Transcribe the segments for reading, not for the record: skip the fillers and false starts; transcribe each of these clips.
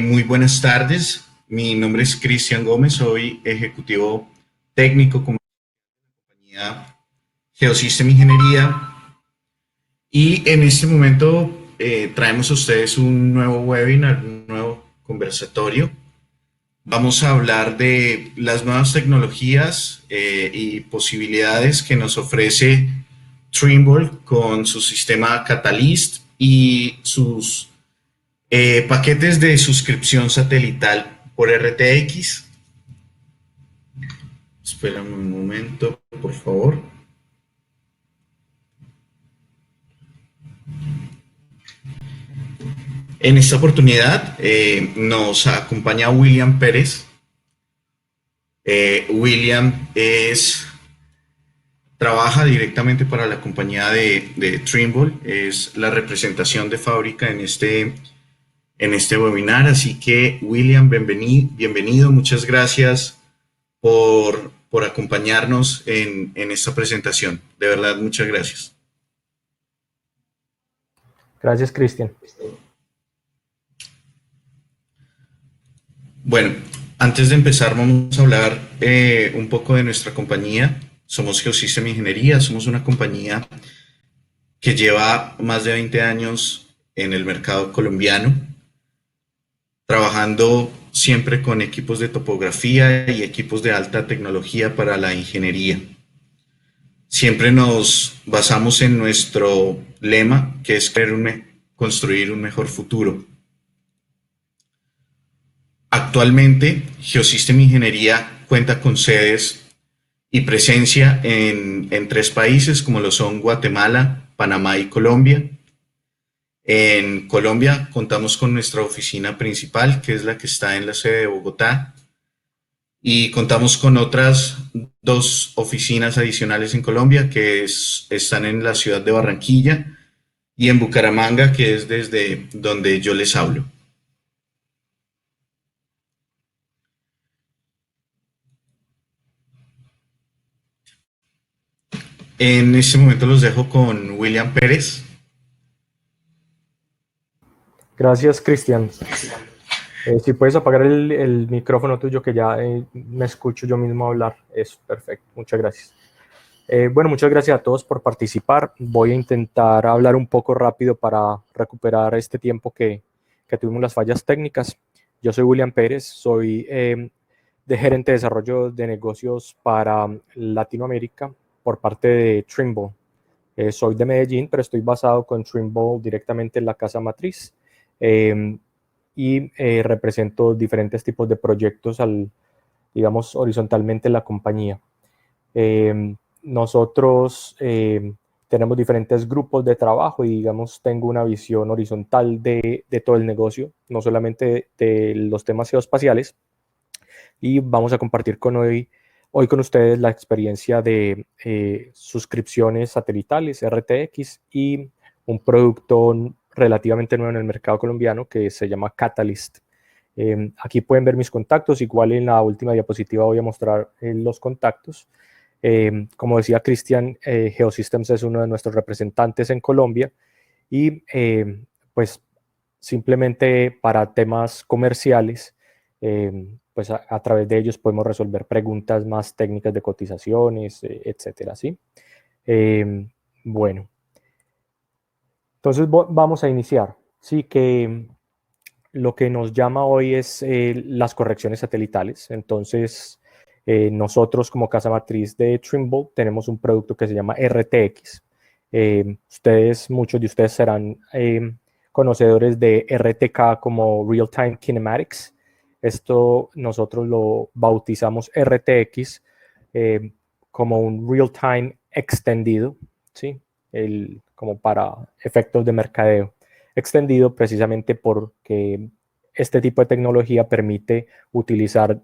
Muy buenas tardes, mi nombre es Cristian Gómez, soy ejecutivo técnico con la compañía Geosystem Ingeniería y en este momento traemos a ustedes un nuevo webinar, un nuevo conversatorio. Vamos a hablar de las nuevas tecnologías y posibilidades que nos ofrece Trimble con su sistema Catalyst y sus paquetes de suscripción satelital por RTX. Espérame un momento, por favor. En esta oportunidad nos acompaña William Pérez. William trabaja directamente para la compañía de Trimble, es la representación de fábrica en este webinar. Así que, William, bienvenido, muchas gracias por acompañarnos en esta presentación. De verdad, muchas gracias. Gracias, Cristian. Bueno, antes de empezar vamos a hablar un poco de nuestra compañía. Somos Geosystem Ingeniería, somos una compañía que lleva más de 20 años en el mercado colombiano, trabajando siempre con equipos de topografía y equipos de alta tecnología para la ingeniería. Siempre nos basamos en nuestro lema, que es construir un mejor futuro. Actualmente, Geosystem Ingeniería cuenta con sedes y presencia en 3 países, como lo son Guatemala, Panamá y Colombia. En Colombia contamos con nuestra oficina principal, que es la que está en la sede de Bogotá, y contamos con otras 2 oficinas adicionales en Colombia, que están en la ciudad de Barranquilla y en Bucaramanga, que es desde donde yo les hablo. En este momento los dejo con William Pérez. Gracias, Cristian. Si puedes apagar el micrófono tuyo, que ya me escucho yo mismo hablar. Es perfecto. Muchas gracias. Bueno, muchas gracias a todos por participar. Voy a intentar hablar un poco rápido para recuperar este tiempo que tuvimos las fallas técnicas. Yo soy William Pérez, soy de gerente de desarrollo de negocios para Latinoamérica por parte de Trimble. Soy de Medellín, pero estoy basado con Trimble directamente en la casa matriz y represento diferentes tipos de proyectos, digamos, horizontalmente en la compañía. Nosotros tenemos diferentes grupos de trabajo y, digamos, tengo una visión horizontal de todo el negocio, no solamente de los temas geoespaciales, y vamos a compartir hoy con ustedes la experiencia de suscripciones satelitales, RTX, y un producto relativamente nuevo en el mercado colombiano que se llama Catalyst. Aquí pueden ver mis contactos, igual en la última diapositiva voy a mostrar los contactos. Como decía Cristian, Geosystems es uno de nuestros representantes en Colombia y pues simplemente para temas comerciales, pues a través de ellos podemos resolver preguntas más técnicas de cotizaciones, etcétera, ¿sí? Bueno, entonces vamos a iniciar. Sí, que lo que nos llama hoy es las correcciones satelitales. Entonces, nosotros como casa matriz de Trimble tenemos un producto que se llama RTX. Muchos de ustedes serán conocedores de RTK como Real Time Kinematics. Esto nosotros lo bautizamos RTX como un Real Time extendido, ¿sí? Como para efectos de mercadeo. Extendido precisamente porque este tipo de tecnología permite utilizar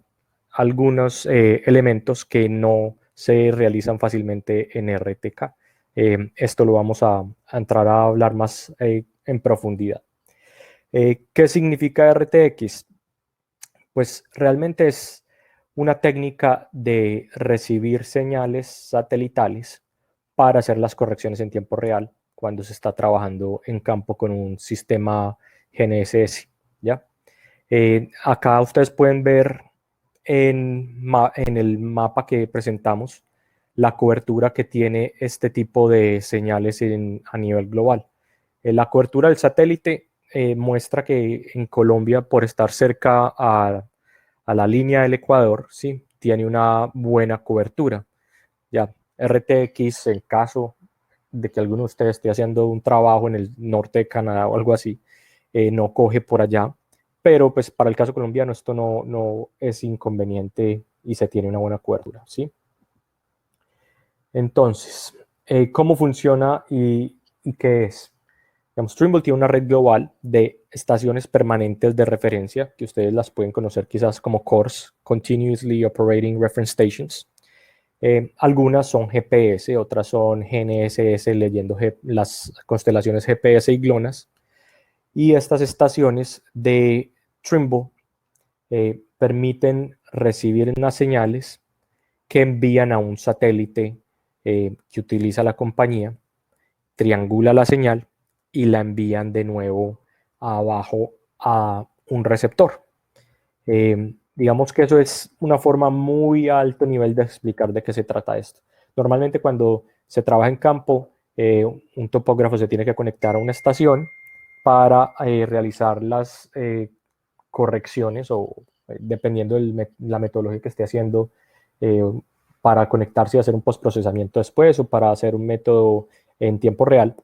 algunos elementos que no se realizan fácilmente en RTK. Esto lo vamos a entrar a hablar más en profundidad. ¿Qué significa RTX? Pues realmente es una técnica de recibir señales satelitales para hacer las correcciones en tiempo real cuando se está trabajando en campo con un sistema GNSS, ¿ya? Acá ustedes pueden ver en el mapa que presentamos la cobertura que tiene este tipo de señales a nivel global. La cobertura del satélite muestra que en Colombia, por estar cerca a la línea del Ecuador, ¿sí?, tiene una buena cobertura. Ya, RTX, en caso de que alguno de ustedes esté haciendo un trabajo en el norte de Canadá o algo así, no coge por allá, pero pues para el caso colombiano esto no es inconveniente y se tiene una buena cobertura, ¿sí? Entonces, ¿cómo funciona y qué es? Digamos, Trimble tiene una red global de estaciones permanentes de referencia, que ustedes las pueden conocer quizás como CORS, Continuously Operating Reference Stations. Algunas son GPS, otras son GNSS, leyendo las constelaciones GPS y GLONASS. Y estas estaciones de Trimble permiten recibir unas señales que envían a un satélite que utiliza la compañía, triangula la señal y la envían de nuevo abajo a un receptor. Digamos que eso es una forma muy alto nivel de explicar de qué se trata esto. Normalmente cuando se trabaja en campo, un topógrafo se tiene que conectar a una estación para realizar las correcciones o dependiendo de la metodología que esté haciendo, para conectarse y hacer un postprocesamiento después o para hacer un método en tiempo real.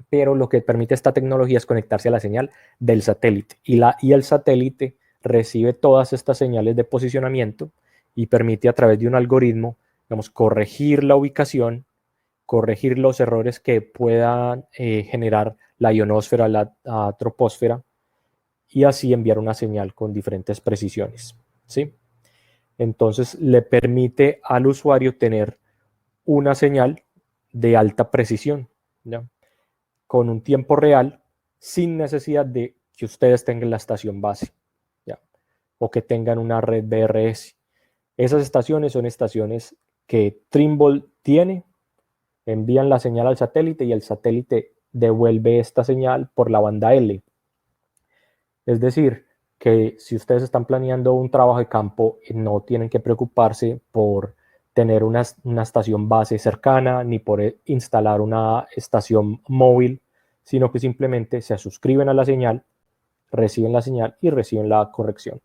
Pero lo que permite esta tecnología es conectarse a la señal del satélite y el satélite recibe todas estas señales de posicionamiento y permite a través de un algoritmo, digamos, corregir la ubicación, corregir los errores que puedan generar la ionosfera, la troposfera, y así enviar una señal con diferentes precisiones, ¿sí? Entonces le permite al usuario tener una señal de alta precisión, ¿ya?, con un tiempo real, sin necesidad de que ustedes tengan la estación base, ¿ya?, o que tengan una red BRS. Esas estaciones son estaciones que Trimble tiene, envían la señal al satélite y el satélite devuelve esta señal por la banda L. Es decir, que si ustedes están planeando un trabajo de campo, no tienen que preocuparse por tener una estación base cercana ni por instalar una estación móvil, sino que simplemente se suscriben a la señal, reciben la señal y reciben la corrección,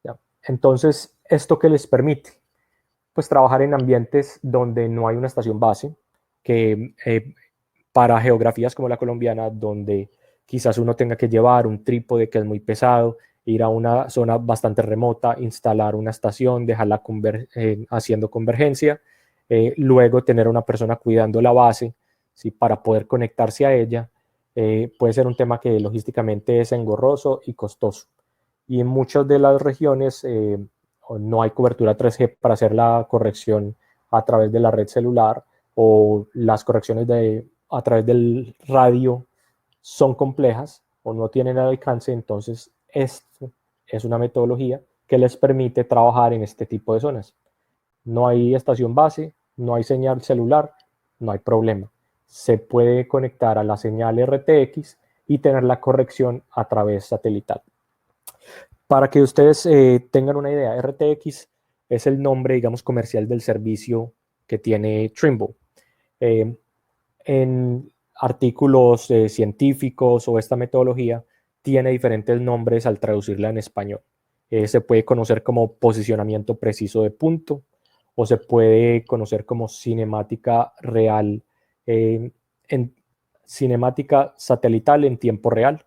¿ya? Entonces, ¿esto qué les permite? Pues trabajar en ambientes donde no hay una estación base, que para geografías como la colombiana, donde quizás uno tenga que llevar un trípode que es muy pesado, ir a una zona bastante remota, instalar una estación, dejarla haciendo convergencia, luego tener una persona cuidando la base, ¿sí?, para poder conectarse a ella, puede ser un tema que logísticamente es engorroso y costoso. Y en muchas de las regiones no hay cobertura 3G para hacer la corrección a través de la red celular, o las correcciones a través del radio son complejas o no tienen el alcance. Entonces esto es una metodología que les permite trabajar en este tipo de zonas. No hay estación base, no hay señal celular, no hay problema. Se puede conectar a la señal RTX y tener la corrección a través satelital. Para que ustedes tengan una idea, RTX es el nombre, digamos, comercial del servicio que tiene Trimble. En artículos científicos o esta metodología tiene diferentes nombres al traducirla en español. Se puede conocer como posicionamiento preciso de punto, o se puede conocer como cinemática real, en cinemática satelital en tiempo real,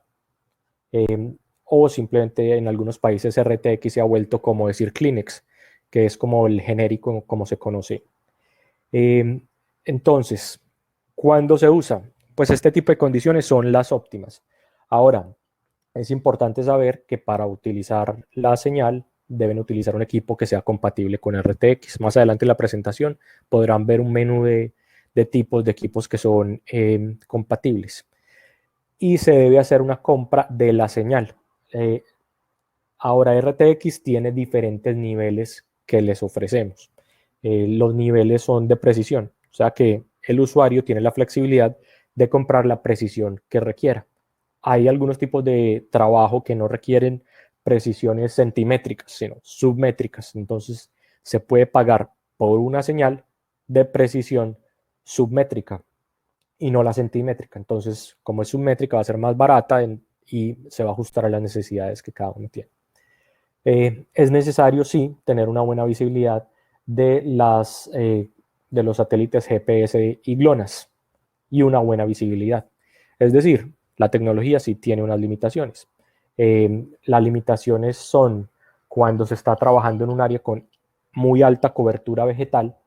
o simplemente en algunos países RTX se ha vuelto como decir Kleenex, que es como el genérico como se conoce. Entonces, ¿cuándo se usa? Pues este tipo de condiciones son las óptimas. Ahora, es importante saber que para utilizar la señal deben utilizar un equipo que sea compatible con RTX. Más adelante en la presentación podrán ver un menú de tipos de equipos que son compatibles. Y se debe hacer una compra de la señal. Ahora RTX tiene diferentes niveles que les ofrecemos. Los niveles son de precisión, o sea que el usuario tiene la flexibilidad de comprar la precisión que requiera. Hay algunos tipos de trabajo que no requieren precisiones centimétricas, sino submétricas. Entonces, se puede pagar por una señal de precisión submétrica y no la centimétrica. Entonces, como es submétrica, va a ser más barata y se va a ajustar a las necesidades que cada uno tiene. Es necesario, sí, tener una buena visibilidad de los satélites GPS y GLONASS y una buena visibilidad. Es decir, la tecnología sí tiene unas limitaciones. Las limitaciones son cuando se está trabajando en un área con muy alta cobertura vegetal,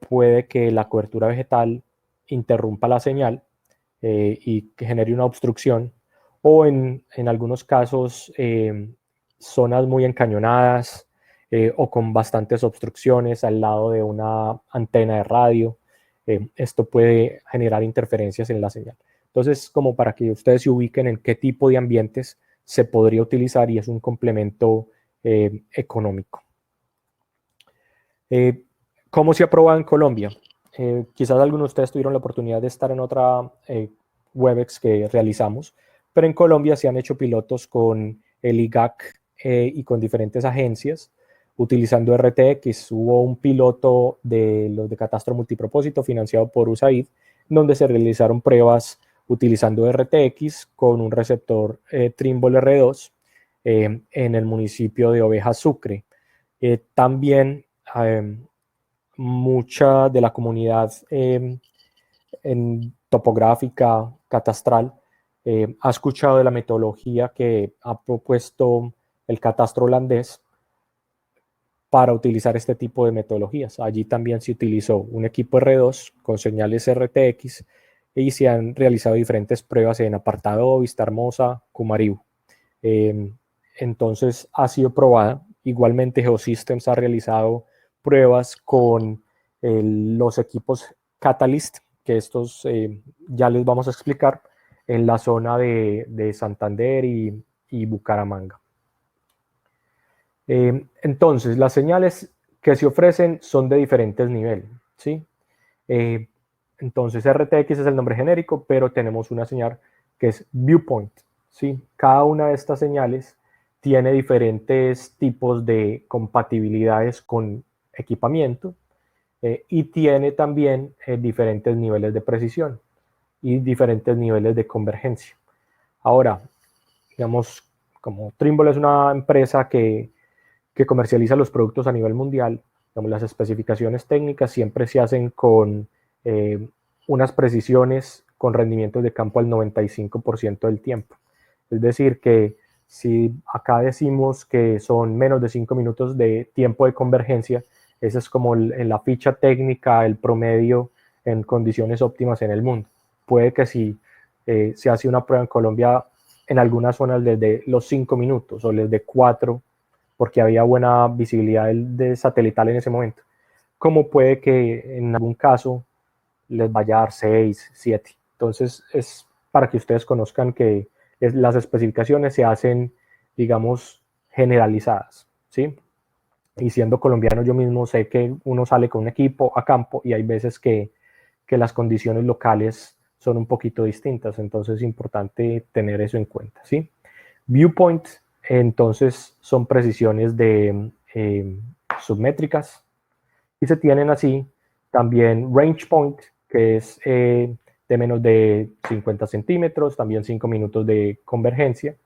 puede que la cobertura vegetal interrumpa la señal y que genere una obstrucción, o en algunos casos zonas muy encañonadas o con bastantes obstrucciones al lado de una antena de radio. Esto puede generar interferencias en la señal. Entonces, como para que ustedes se ubiquen en qué tipo de ambientes se podría utilizar y es un complemento económico. ¿Cómo se aprueba en Colombia? Quizás algunos de ustedes tuvieron la oportunidad de estar en otra WebEx que realizamos, pero en Colombia se han hecho pilotos con el IGAC y con diferentes agencias utilizando RTX. Hubo un piloto de los de catastro multipropósito financiado por USAID, donde se realizaron pruebas utilizando RTX con un receptor Trimble R2 en el municipio de Oveja, Sucre. También mucha de la comunidad en topográfica, catastral, ha escuchado de la metodología que ha propuesto el catastro holandés para utilizar este tipo de metodologías. Allí también se utilizó un equipo R2 con señales RTX y se han realizado diferentes pruebas en Apartado, Vistahermosa, Cumaribo. Entonces ha sido probada. Igualmente Geosystems ha realizado pruebas con los equipos Catalyst, que estos ya les vamos a explicar, en la zona de Santander y Bucaramanga. Entonces, las señales que se ofrecen son de diferentes niveles, ¿sí? Entonces, RTX es el nombre genérico, pero tenemos una señal que es Viewpoint, ¿sí? Cada una de estas señales tiene diferentes tipos de compatibilidades con equipamiento y tiene también diferentes niveles de precisión y diferentes niveles de convergencia. Ahora, digamos, como Trimble es una empresa que comercializa los productos a nivel mundial, digamos, las especificaciones técnicas siempre se hacen con unas precisiones con rendimientos de campo al 95% del tiempo. Es decir, que si acá decimos que son menos de 5 minutos de tiempo de convergencia, ese es como en la ficha técnica, el promedio en condiciones óptimas en el mundo. Puede que si se hace una prueba en Colombia, en algunas zonas desde los 5 minutos o desde 4, porque había buena visibilidad de satelital en ese momento, como puede que en algún caso les vaya a dar 6, 7. Entonces es para que ustedes conozcan que las especificaciones se hacen, digamos, generalizadas, ¿sí? Y siendo colombiano yo mismo sé que uno sale con un equipo a campo y hay veces que las condiciones locales son un poquito distintas, entonces es importante tener eso en cuenta, ¿sí? Viewpoint, entonces, son precisiones de submétricas y se tienen así también range point, que es de menos de 50 centímetros, también 5 minutos de convergencia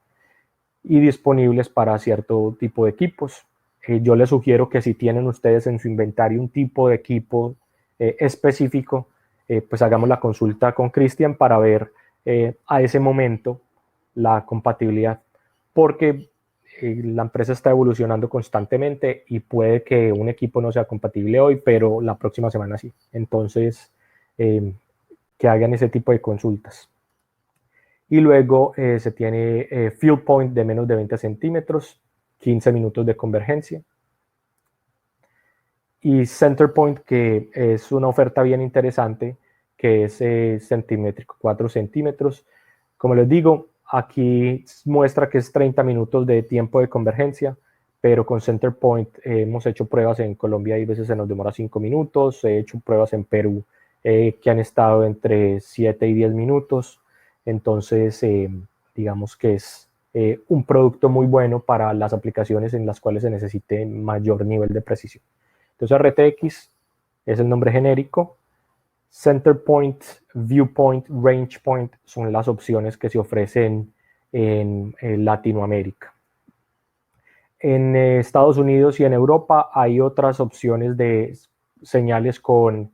y disponibles para cierto tipo de equipos. Yo les sugiero que si tienen ustedes en su inventario un tipo de equipo específico, pues hagamos la consulta con Cristian para ver a ese momento la compatibilidad, porque la empresa está evolucionando constantemente y puede que un equipo no sea compatible hoy, pero la próxima semana sí. Entonces, que hagan ese tipo de consultas. Y luego se tiene field point de menos de 20 centímetros, 15 minutos de convergencia. Y center point, que es una oferta bien interesante, que es centimétrico, 4 centímetros. Como les digo, aquí muestra que es 30 minutos de tiempo de convergencia, pero con center point hemos hecho pruebas en Colombia y a veces se nos demora 5 minutos. He hecho pruebas en Perú que han estado entre 7 y 10 minutos. Entonces, digamos que es un producto muy bueno para las aplicaciones en las cuales se necesite mayor nivel de precisión. Entonces RTX es el nombre genérico. Center Point, Viewpoint, Range Point son las opciones que se ofrecen en Latinoamérica. En Estados Unidos y en Europa hay otras opciones de señales con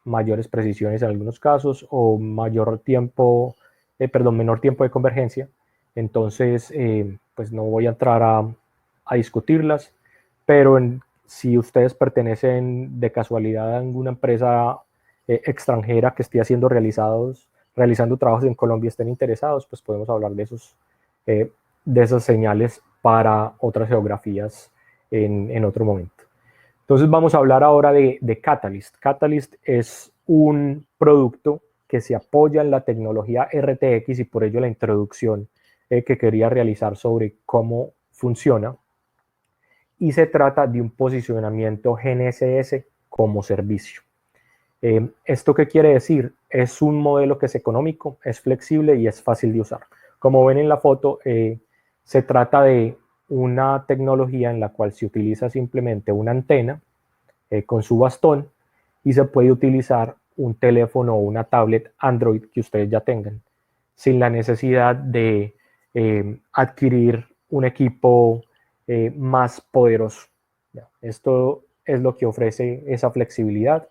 mayores precisiones en algunos casos o menor tiempo de convergencia. Entonces, pues no voy a entrar a discutirlas, pero si ustedes pertenecen de casualidad a alguna empresa extranjera que esté realizando trabajos en Colombia, estén interesados, pues podemos hablar de esas señales para otras geografías en otro momento. Entonces vamos a hablar ahora de Catalyst. Catalyst es un producto que se apoya en la tecnología RTX y por ello la introducción que quería realizar sobre cómo funciona. Y se trata de un posicionamiento GNSS como servicio. ¿Esto qué quiere decir? Es un modelo que es económico, es flexible y es fácil de usar. Como ven en la foto, se trata de una tecnología en la cual se utiliza simplemente una antena con su bastón y se puede utilizar un teléfono o una tablet Android que ustedes ya tengan, sin la necesidad de adquirir un equipo más poderoso. Esto es lo que ofrece esa flexibilidad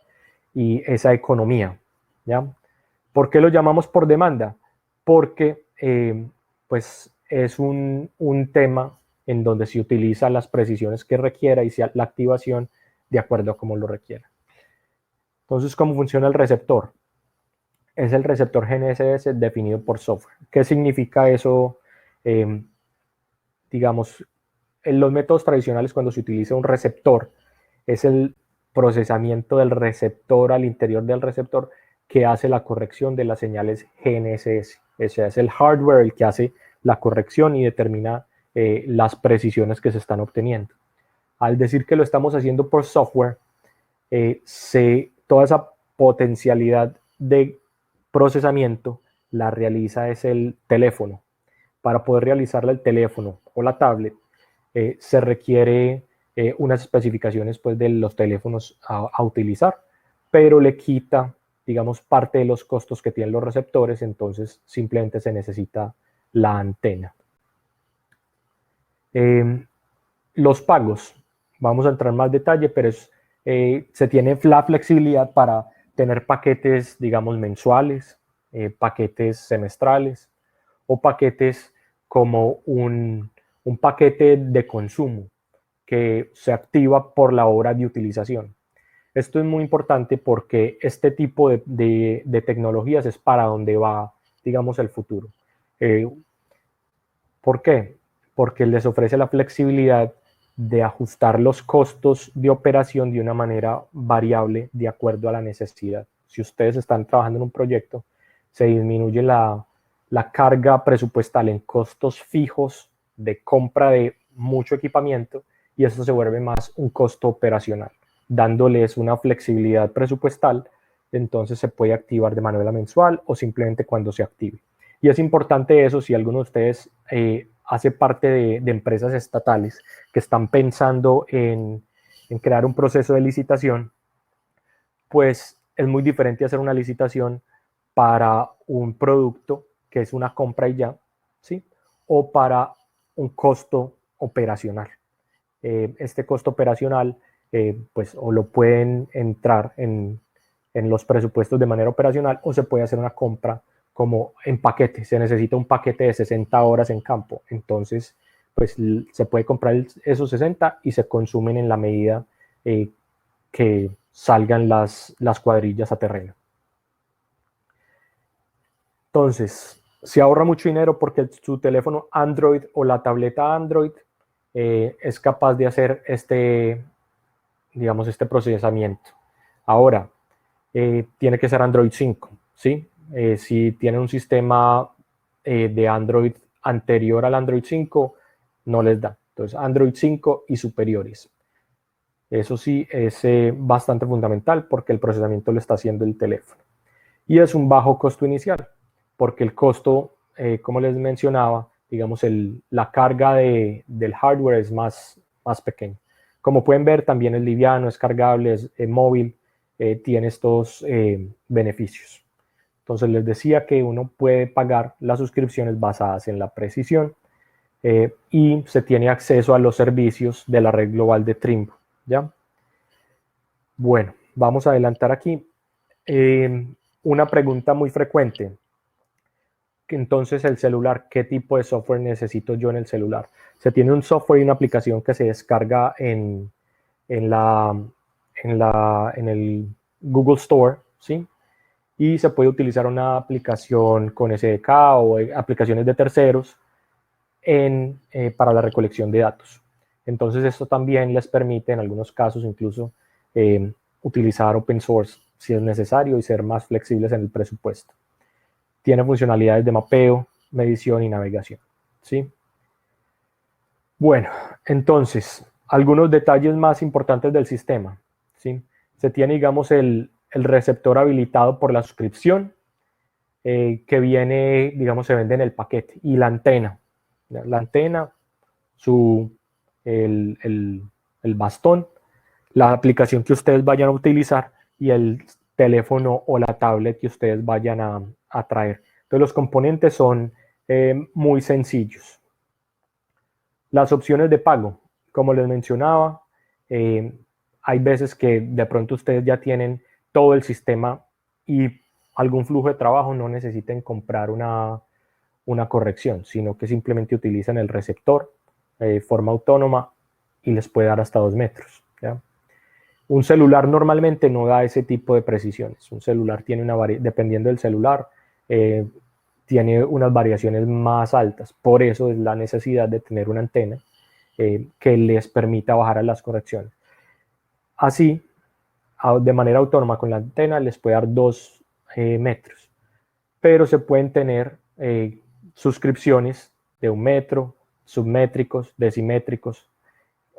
y esa economía. ¿Ya? ¿Por qué lo llamamos por demanda? Porque pues es un tema en donde se utiliza las precisiones que requiera y la activación de acuerdo a cómo lo requiera. Entonces, ¿cómo funciona el receptor? Es el receptor GNSS definido por software. ¿Qué significa eso? Digamos, en los métodos tradicionales, cuando se utiliza un receptor, es el procesamiento del receptor al interior del receptor que hace la corrección de las señales GNSS. O sea, es el hardware el que hace la corrección y determina las precisiones que se están obteniendo. Al decir que lo estamos haciendo por software, toda esa potencialidad de procesamiento la realiza es el teléfono. Para poder realizarla el teléfono o la tablet, se requiere unas especificaciones pues, de los teléfonos a utilizar, pero le quita, digamos, parte de los costos que tienen los receptores, entonces simplemente se necesita la antena. Los pagos, vamos a entrar en más detalle, pero se tiene la flexibilidad para tener paquetes, digamos, mensuales, paquetes semestrales o paquetes como un paquete de consumo que se activa por la hora de utilización. Esto es muy importante porque este tipo de tecnologías es para donde va, digamos, el futuro. ¿Por qué? Porque les ofrece la flexibilidad de ajustar los costos de operación de una manera variable de acuerdo a la necesidad. Si ustedes están trabajando en un proyecto, se disminuye la carga presupuestal en costos fijos de compra de mucho equipamiento y eso se vuelve más un costo operacional, dándoles una flexibilidad presupuestal. Entonces se puede activar de manera mensual o simplemente cuando se active. Y es importante eso si alguno de ustedes hace parte de empresas estatales que están pensando en crear un proceso de licitación, pues es muy diferente hacer una licitación para un producto que es una compra y ya, ¿sí? O para un costo operacional. Este costo operacional, pues o lo pueden entrar en los presupuestos de manera operacional o se puede hacer una compra como en paquete. Se necesita un paquete de 60 horas en campo. Entonces, pues se puede comprar esos 60 y se consumen en la medida que salgan las cuadrillas a terreno. Entonces, se ahorra mucho dinero porque su teléfono Android o la tableta Android es capaz de hacer digamos, este procesamiento. Ahora, tiene que ser Android 5, ¿sí? Si tienen un sistema de Android anterior al Android 5, no les da. Entonces, Android 5 y superiores. Eso sí es bastante fundamental porque el procesamiento lo está haciendo el teléfono. Y es un bajo costo inicial, porque el costo, como les mencionaba, digamos, la carga del hardware es más pequeña. Como pueden ver, también es liviano, es cargable, es móvil, tiene estos beneficios. Entonces les decía que uno puede pagar las suscripciones basadas en la precisión y se tiene acceso a los servicios de la red global de Trimble, ¿ya? Bueno, vamos a adelantar aquí. Una pregunta muy frecuente. Entonces, el celular, ¿qué tipo de software necesito yo en el celular? Se tiene un software y una aplicación que se descarga en el Google Store, ¿sí? Y se puede utilizar una aplicación con SDK o aplicaciones de terceros para la recolección de datos. Entonces, esto también les permite, en algunos casos, incluso utilizar open source si es necesario y ser más flexibles en el presupuesto. Tiene funcionalidades de mapeo, medición y navegación, ¿sí? Bueno, entonces, algunos detalles más importantes del sistema, ¿sí? Se tiene, digamos, el receptor habilitado por la suscripción, que viene, digamos, se vende en el paquete, y la antena. La antena, el bastón, la aplicación que ustedes vayan a utilizar y el teléfono o la tablet que ustedes vayan a traer. Entonces los componentes son muy sencillos. Las opciones de pago, como les mencionaba, hay veces que de pronto ustedes ya tienen todo el sistema y algún flujo de trabajo, no necesiten comprar una corrección, sino que simplemente utilizan el receptor de forma autónoma y les puede dar hasta 2 metros, ¿ya? Un celular normalmente no da ese tipo de precisiones. Un celular tiene dependiendo del celular, tiene unas variaciones más altas. Por eso es la necesidad de tener una antena que les permita bajar a las correcciones. Así, de manera autónoma con la antena les puede dar 2 metros, pero se pueden tener suscripciones de 1 metro, submétricos, decimétricos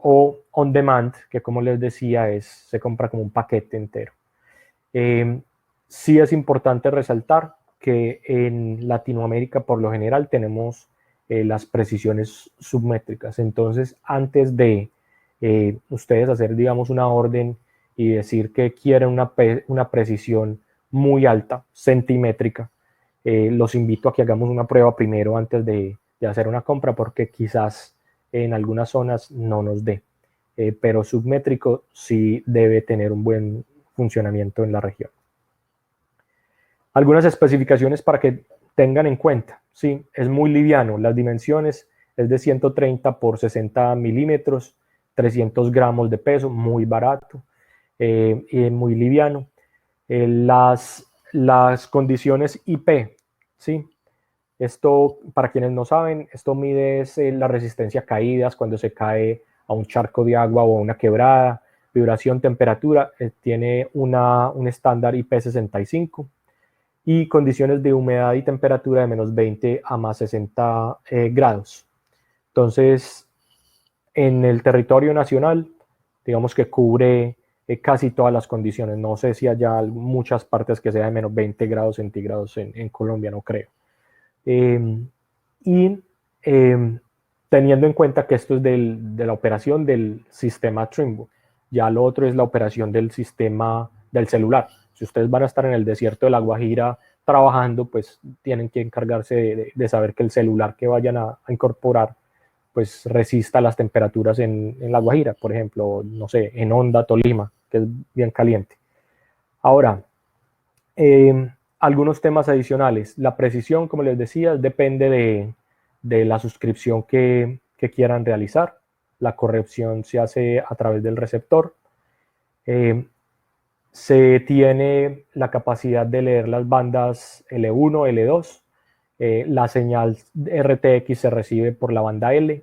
o on demand, que como les decía se compra como un paquete entero. Sí es importante resaltar que en Latinoamérica por lo general tenemos las precisiones submétricas. Entonces, antes de ustedes hacer, digamos, una orden y decir que quieren una precisión muy alta, centimétrica, los invito a que hagamos una prueba primero antes de hacer una compra, porque quizás en algunas zonas no nos dé. Pero submétrico sí debe tener un buen funcionamiento en la región. Algunas especificaciones para que tengan en cuenta. Sí, es muy liviano. Las dimensiones es de 130 por 60 milímetros, 300 gramos de peso, muy barato y muy liviano. Las condiciones IP, ¿sí? Esto, para quienes no saben, esto mide la resistencia a caídas cuando se cae a un charco de agua o a una quebrada, vibración, temperatura, tiene un estándar IP65 y condiciones de humedad y temperatura de menos 20 a más 60 grados. Entonces, en el territorio nacional, digamos que cubre casi todas las condiciones. No sé si haya muchas partes que sea de menos 20 grados centígrados en Colombia, no creo. Teniendo en cuenta que esto es de la operación del sistema Trimble, ya lo otro es la operación del sistema del celular. Si ustedes van a estar en el desierto de La Guajira trabajando, pues tienen que encargarse de saber que el celular que vayan a incorporar pues resista las temperaturas en La Guajira, por ejemplo, no sé, en Honda, Tolima, que es bien caliente. Ahora, algunos temas adicionales. La precisión, como les decía, depende de la suscripción que quieran realizar. La corrección se hace a través del receptor. Se tiene la capacidad de leer las bandas L1, L2. La señal RTX se recibe por la banda L.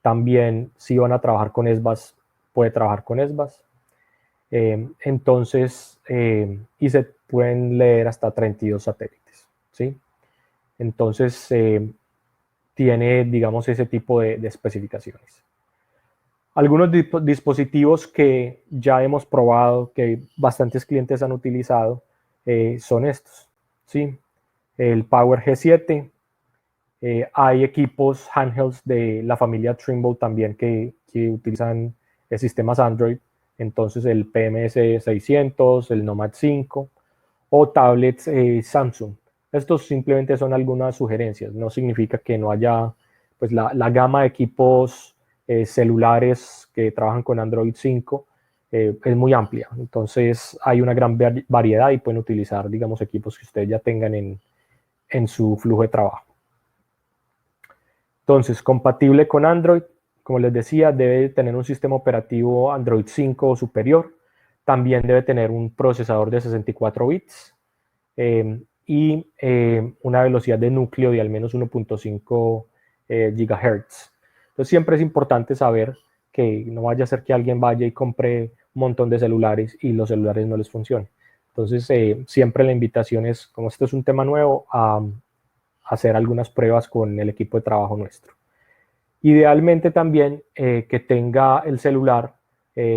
También, si van a trabajar con SBAS, puede trabajar con SBAS. Entonces, y se pueden leer hasta 32 satélites, ¿sí? Entonces, tiene, digamos, ese tipo de especificaciones. Algunos dispositivos que ya hemos probado, que bastantes clientes han utilizado, son estos, ¿sí? El Power G7, Hay equipos handhelds de la familia Trimble también que utilizan sistemas Android, entonces el PMS 600, el Nomad 5 o tablets Samsung. Estos simplemente son algunas sugerencias, no significa que no haya, pues la gama de equipos celulares que trabajan con Android 5 es muy amplia, entonces hay una gran variedad y pueden utilizar, digamos, equipos que ustedes ya tengan en su flujo de trabajo. Entonces, compatible con Android, como les decía, debe tener un sistema operativo Android 5 o superior, también debe tener un procesador de 64 bits, y una velocidad de núcleo de al menos 1.5 GHz. Entonces siempre es importante saber que no vaya a ser que alguien vaya y compre un montón de celulares y los celulares no les funcionen. Entonces siempre la invitación es, como esto es un tema nuevo, a hacer algunas pruebas con el equipo de trabajo nuestro. Idealmente también que tenga el celular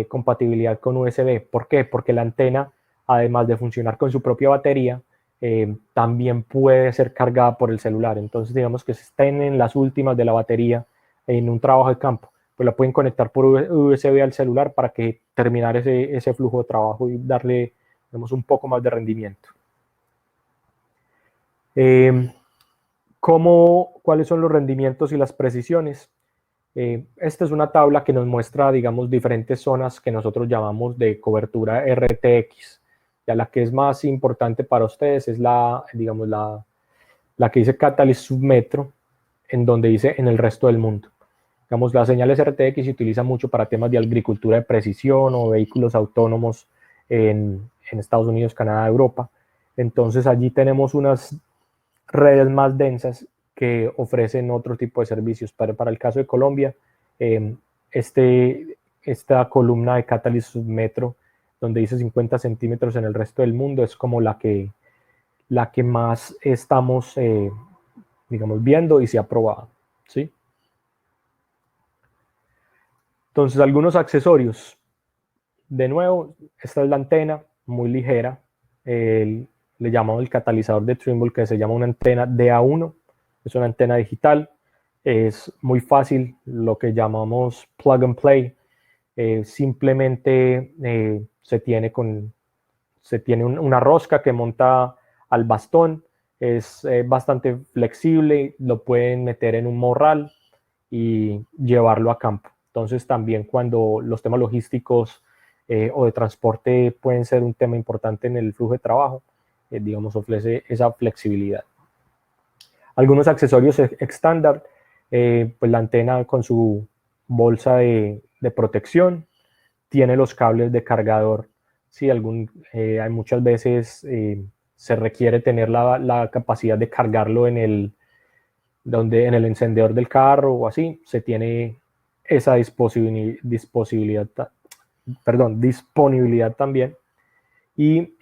compatibilidad con USB. ¿Por qué? Porque la antena, además de funcionar con su propia batería, también puede ser cargada por el celular. Entonces, digamos que estén en las últimas de la batería en un trabajo de campo, pues la pueden conectar por USB al celular para que terminar ese flujo de trabajo y darle, digamos, un poco más de rendimiento. ¿Cuáles son los rendimientos y las precisiones? Esta es una tabla que nos muestra, digamos, diferentes zonas que nosotros llamamos de cobertura RTX. Ya la que es más importante para ustedes es digamos, la que dice Catalyst Submetro, en donde dice en el resto del mundo. Digamos, las señales RTX se utilizan mucho para temas de agricultura de precisión o vehículos autónomos en Estados Unidos, Canadá, Europa. Entonces allí tenemos unas redes más densas que ofrecen otro tipo de servicios. Para el caso de Colombia, esta columna de Catalyst Submetro, donde dice 50 centímetros en el resto del mundo, es como la que más estamos, digamos, viendo y se ha probado, ¿sí? Entonces, algunos accesorios. De nuevo, esta es la antena, muy ligera. Le llamamos el catalizador de Trimble, que se llama una antena DA1. Es una antena digital. Es muy fácil, lo que llamamos plug and play. Simplemente se tiene una rosca que monta al bastón. Es bastante flexible. Lo pueden meter en un morral y llevarlo a campo. Entonces también cuando los temas logísticos o de transporte pueden ser un tema importante en el flujo de trabajo, digamos, ofrece esa flexibilidad. Algunos accesorios estándar, pues la antena con su bolsa de protección, tiene los cables de cargador. Sí, hay muchas veces se requiere tener la capacidad de cargarlo en el encendedor del carro o así, se tiene esa disponibilidad también. Y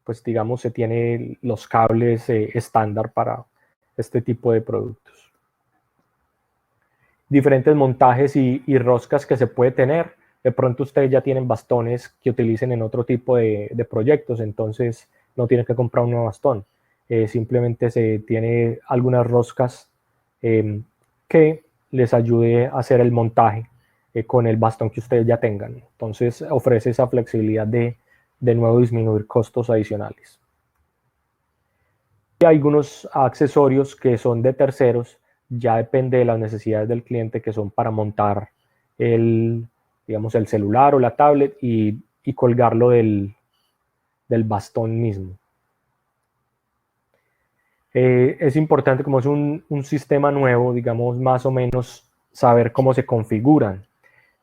pues digamos, se tiene los cables estándar para este tipo de productos. Diferentes montajes y roscas que se puede tener. De pronto ustedes ya tienen bastones que utilicen en otro tipo de proyectos, entonces no tienen que comprar un nuevo bastón. Simplemente se tiene algunas roscas que les ayude a hacer el montaje con el bastón que ustedes ya tengan. Entonces ofrece esa flexibilidad de nuevo disminuir costos adicionales. Y hay algunos accesorios que son de terceros, ya depende de las necesidades del cliente, que son para montar digamos, el celular o la tablet y colgarlo del bastón mismo. Es importante, como es un sistema nuevo, digamos, más o menos saber cómo se configuran.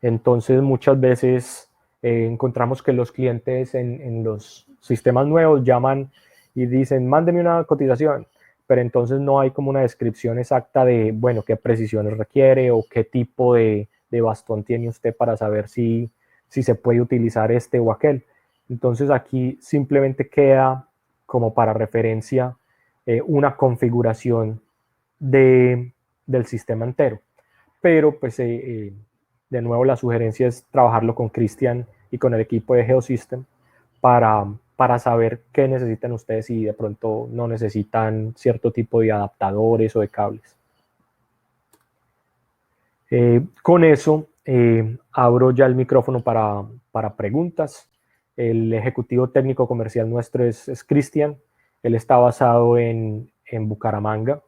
Entonces, muchas veces encontramos que los clientes en los sistemas nuevos llaman y dicen, mándeme una cotización, pero entonces no hay como una descripción exacta de, bueno, qué precisiones requiere o qué tipo de bastón tiene usted para saber si se puede utilizar este o aquel. Entonces, aquí simplemente queda como para referencia una configuración del sistema entero. Pero pues de nuevo la sugerencia es trabajarlo con Cristian y con el equipo de Geosystem para para saber qué necesitan ustedes si de pronto no necesitan cierto tipo de adaptadores o de cables. Con eso, abro ya el micrófono para preguntas. El ejecutivo técnico comercial nuestro es Cristian. Él está basado en Bucaramanga.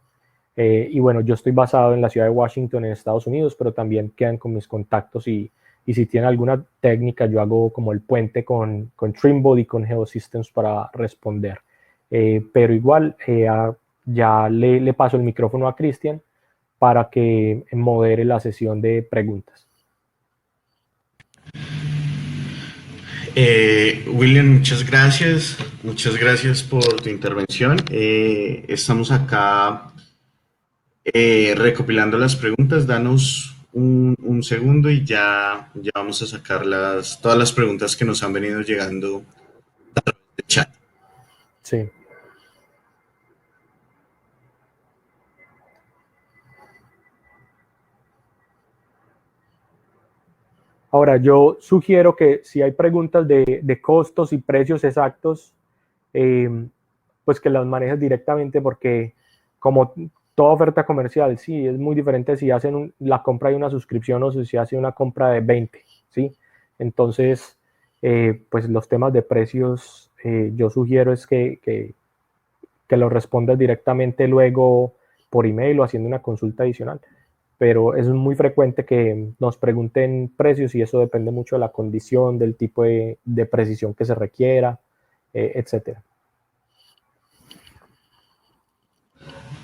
Y bueno, yo estoy basado en la ciudad de Washington, en Estados Unidos, pero también quedan con mis contactos y si tienen alguna técnica, yo hago como el puente con Trimble y con Geosystems para responder. Pero igual, ya le paso el micrófono a Cristian para que modere la sesión de preguntas. William, muchas gracias por tu intervención. Estamos acá recopilando las preguntas. Danos un segundo y ya vamos a sacar todas las preguntas que nos han venido llegando del chat. Sí. Ahora, yo sugiero que si hay preguntas de costos y precios exactos, pues que las manejes directamente, porque como toda oferta comercial, sí, es muy diferente si hacen la compra de una suscripción o si hace una compra de 20, ¿sí? Entonces, pues los temas de precios, yo sugiero es que lo respondas directamente luego por email o haciendo una consulta adicional. Pero es muy frecuente que nos pregunten precios y eso depende mucho de la condición, del tipo de precisión que se requiera, etcétera.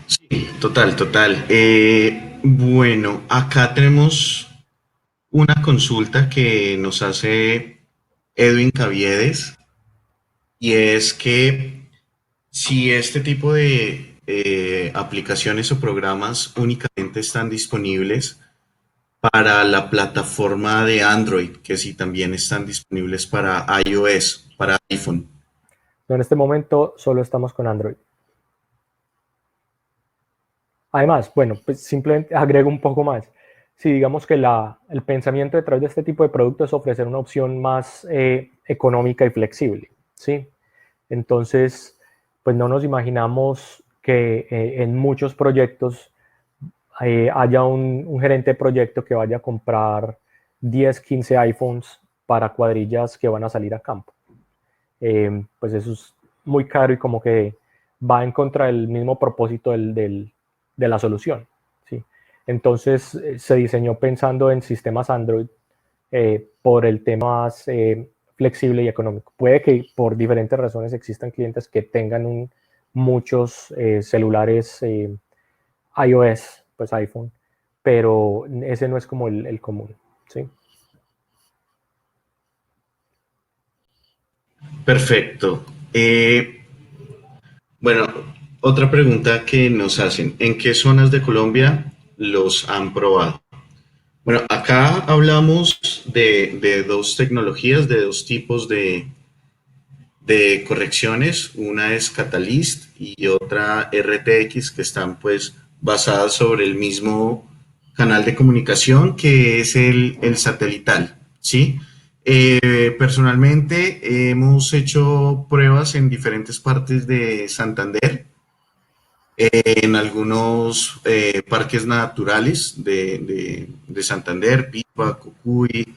Sí, total. Bueno, acá tenemos una consulta que nos hace Edwin Caviedes y es que si este tipo de aplicaciones o programas únicamente están disponibles para la plataforma de Android, que si también están disponibles para iOS, para iPhone. En este momento solo estamos con Android. Además, bueno, pues simplemente agrego un poco más. Si digamos que el pensamiento detrás de este tipo de productos es ofrecer una opción más económica y flexible, ¿sí? Entonces, pues no nos imaginamos que en muchos proyectos haya un gerente de proyecto que vaya a comprar 10, 15 iPhones para cuadrillas que van a salir a campo. Pues eso es muy caro y como que va en contra del mismo propósito de la solución, ¿sí? Entonces se diseñó pensando en sistemas Android por el tema más flexible y económico. Puede que por diferentes razones existan clientes que tengan muchos celulares iOS, pues iPhone, pero ese no es como el común, ¿sí? Perfecto. Bueno, otra pregunta que nos hacen, ¿en qué zonas de Colombia los han probado? Bueno, acá hablamos de dos tecnologías, de dos tipos de correcciones. Una es Catalyst y otra RTX, que están pues basadas sobre el mismo canal de comunicación que es el satelital, ¿sí? Personalmente hemos hecho pruebas en diferentes partes de Santander, en algunos parques naturales de Santander, Pipa, Cocuy,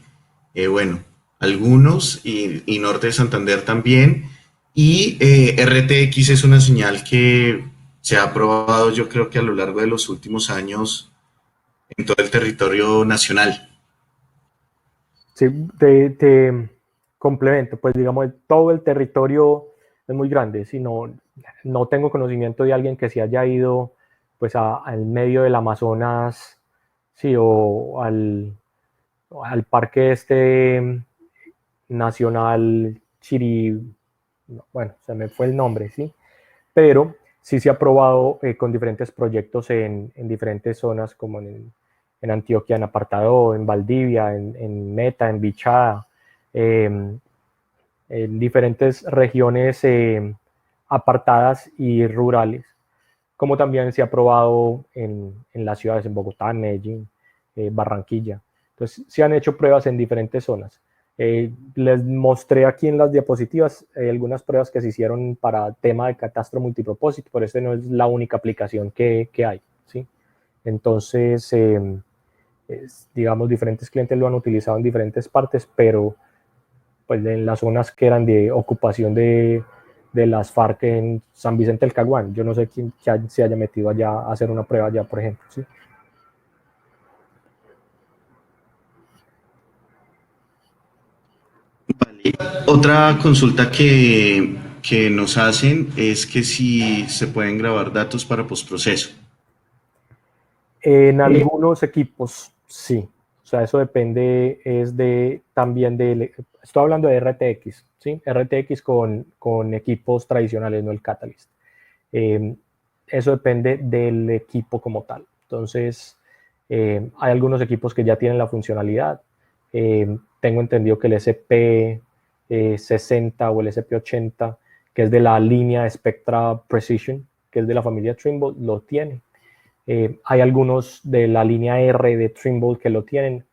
bueno, algunos y norte de Santander también. Y RTX es una señal que se ha probado yo creo que a lo largo de los últimos años en todo el territorio nacional. Sí, te complemento, pues digamos, todo el territorio es muy grande, si no tengo conocimiento de alguien que se haya ido pues al medio del Amazonas, sí, o al parque nacional bueno, se me fue el nombre, sí, pero sí se ha probado con diferentes proyectos en diferentes zonas, como en Antioquia, en Apartado, en Valdivia, en Meta, en Bichada, eh, en diferentes regiones apartadas y rurales, como también se ha probado en las ciudades, en Bogotá, Medellín, Barranquilla. Entonces, se han hecho pruebas en diferentes zonas. Les mostré aquí en las diapositivas algunas pruebas que se hicieron para tema de catastro multipropósito, pero esta no es la única aplicación que hay, ¿sí? Entonces, digamos, diferentes clientes lo han utilizado en diferentes partes, pero pues en las zonas que eran de ocupación de las FARC en San Vicente del Caguán. Yo no sé quién se haya metido allá a hacer una prueba allá, por ejemplo, ¿sí? Vale. Otra consulta que nos hacen es que si se pueden grabar datos para postproceso. En algunos equipos, sí. O sea, eso depende, también estoy hablando de RTX, ¿sí? RTX con equipos tradicionales, no el Catalyst. Eso depende del equipo como tal. Entonces, hay algunos equipos que ya tienen la funcionalidad. Tengo entendido que el SP60 o el SP80, que es de la línea Spectra Precision, que es de la familia Trimble, lo tiene. Hay algunos de la línea R de Trimble que lo tienen,